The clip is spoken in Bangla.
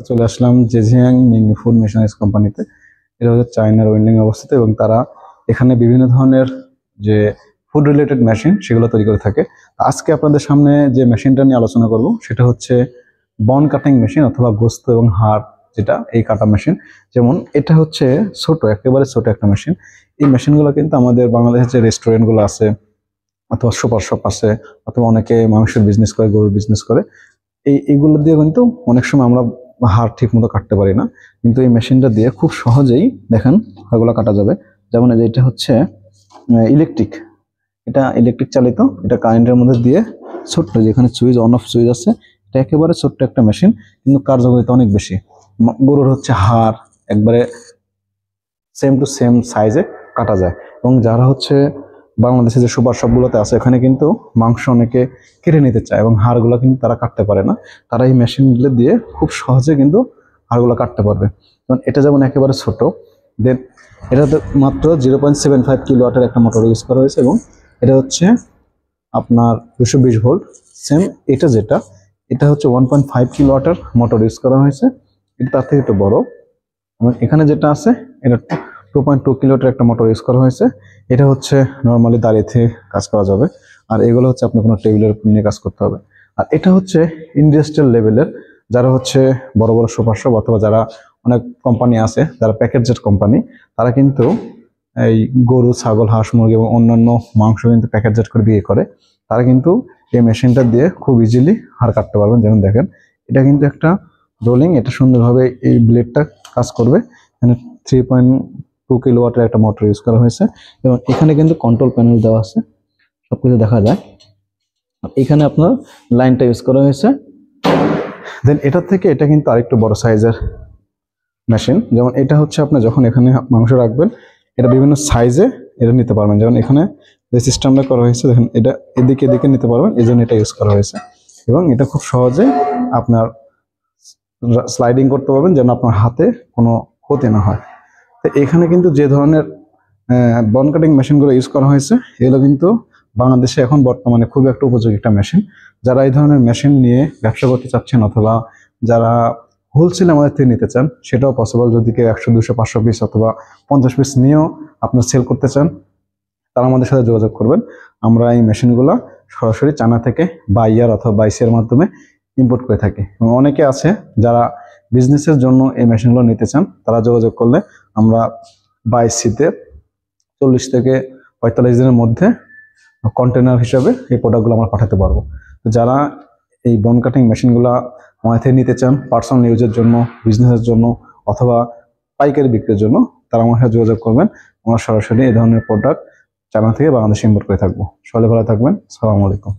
চলে আসলাম জেজিয়াং মিনি ফুড মেশিনারিজ কোম্পানিতে। এটা হচ্ছে চায়নার ওয়েন্ডিং অবস্থিত এবং তারা এখানে বিভিন্ন ধরনের যে ফুড রিলেটেড মেশিন সেগুলো তৈরি করে থাকে। আজকে আপনাদের সামনে যে মেশিনটা নিয়ে আলোচনা করব সেটা হচ্ছে বন কাটিং মেশিন অথবা গোস্ত এবং হাড়, যেটা এই কাটা মেশিন। যেমন এটা হচ্ছে ছোট, একেবারে ছোট একটা মেশিন। এই মেশিনগুলো কিন্তু আমাদের বাংলাদেশের যে রেস্টুরেন্টগুলো আছে অথবা সুপার শপ আছে অথবা অনেকে মাংসের বিজনেস করে, গরুর বিজনেস করে, এইগুলো দিয়ে কিন্তু অনেক সময় আমরা হাড় ঠিক মতো কাটতে পারি না, কিন্তু এই মেশিনটা দিয়ে খুব সহজেই দেখেন হাড়গুলো কাটা যাবে। যেমন এই যে এটা হচ্ছে ইলেকট্রিক, এটা ইলেকট্রিক চালিত, এটা কারেন্টের মধ্যে দিয়ে ছোট্ট যেখানে সুইচ অন অফ সুইচ আছে, এটা একেবারে ছোট্ট একটা মেশিন কিন্তু কার্যকারিতা অনেক বেশি। গরুর হচ্ছে হাড় একবারে সেম টু সেম সাইজে কাটা যায়। এবং যারা হচ্ছে বাংলাদেশে যে সুপার শপগুলোতে আছে এখানে কিন্তু মাংস অনেকে কেটে নিতে চায় এবং হাড়গুলো কিন্তু তারা কাটতে পারে না, তারা এই মেশিনগুলো দিয়ে খুব সহজে কিন্তু হাড়গুলো কাটতে পারবে। কারণ এটা যেমন একেবারে ছোট, দেন এটাতে মাত্র 0.75 কিলোওয়াটের একটা মোটর ইউজ করা হয়েছে এবং এটা হচ্ছে আপনার 220 ভোল্ট। সেম এটা যেটা, এটা হচ্ছে 1.5 কিলোওয়াটের মোটর ইউজ করা হয়েছে, এটা তার থেকে একটু বড়। এবং এখানে যেটা আছে এটা 2.2 কিলোওয়াটের একটা মোটর ইউজ করা হয়েছে। এটা হচ্ছে নর্মালি দাঁড়িয়ে থেকে কাজ করা যাবে, আর এগুলো হচ্ছে আপনি কোনো টেবিলের উপর নিয়ে কাজ করতে হবে। আর এটা হচ্ছে ইন্ডাস্ট্রিয়াল লেভেলের, যারা হচ্ছে বড় বড় সুপার শপ অথবা যারা অনেক কোম্পানি আছে যারা প্যাকেজের কোম্পানি, তারা কিন্তু এই গরু, ছাগল, হাঁস, মুরগি এবং অন্যান্য মাংস কিন্তু প্যাকেটজাত করে বিক্রি করে। তারা কিন্তু এই মেশিনটা দিয়ে খুব ইজিলি হাড় কাটতে পারবেন। যেমন দেখেন এটা কিন্তু একটা রোলিং, এটা সুন্দরভাবে এই ব্লেডটা কাজ করবে। এখানে 3.2 কিলোওয়াটের একটা মোটর ইউজ করা হয়েছে এবং এখানে কিন্তু কন্ট্রোল প্যানেল দেওয়া আছে, সবকিছু দেখা যায়। এখানে আপনার লাইনটা ইউজ করা হয়েছে। দেন এটার থেকে এটা কিন্তু আরেকটু বড় সাইজের মেশিন। যেমন এটা হচ্ছে আপনি যখন এখানে মাংস রাখবেন, এটা বিভিন্ন সাইজে এটা নিতে পারবেন। যেমন এখানে যে সিস্টেমটা করা হয়েছে দেখেন, এটা এদিকে এদিকে নিতে পারবেন, এই জন্য এটা ইউজ করা হয়েছে। এবং এটা খুব সহজে আপনার স্লাইডিং করতে পারবেন যেন আপনার হাতে কোনো ক্ষতি না হয়। তো এখানে কিন্তু যে ধরনের বন কাটিং মেশিনগুলো ইউজ করা হয়েছে এগুলো কিন্তু বাংলাদেশে এখন বর্তমানে খুব একটা উপযোগী একটা মেশিন। যারা এই ধরনের মেশিন নিয়ে ব্যবসা করতে চাচ্ছেন অথবা যারা হোলসেল আমাদের থেকে নিতে চান সেটাও পসিবল। যদি কেউ 100, 200, 500 পিস অথবা 50 পিস নিয়েও আপনার সেল করতে চান, তারা আমাদের সাথে যোগাযোগ করবেন। আমরা এই মেশিনগুলো সরাসরি চায়না থেকে বাইয়ার অথবা বাইসের মাধ্যমে ইম্পোর্ট করে থাকি। এবং অনেকে আছে যারা বিজনেসের জন্য এই মেশিনগুলো নিতে চান, তারা যোগাযোগ করলে আমরা বাইসিতে 40 থেকে 45 দিনের মধ্যে কন্টেনার হিসাবে এই প্রোডাক্টগুলো আমরা পাঠাতে পারবো। তো যারা এই বন কাটিং মেশিনগুলো আমাদের থেকে নিতে চান পার্সোনাল ইউজের জন্য, বিজনেসের জন্য অথবা পাইকারি বিক্রির জন্য, তারা আমার সাথে যোগাযোগ করবেন। আমরা সরাসরি এই ধরনের প্রোডাক্ট চায়না থেকে বাংলাদেশে ইম্পোর্ট করে থাকবো। সবাই ভালো থাকবেন। আসসালামু আলাইকুম।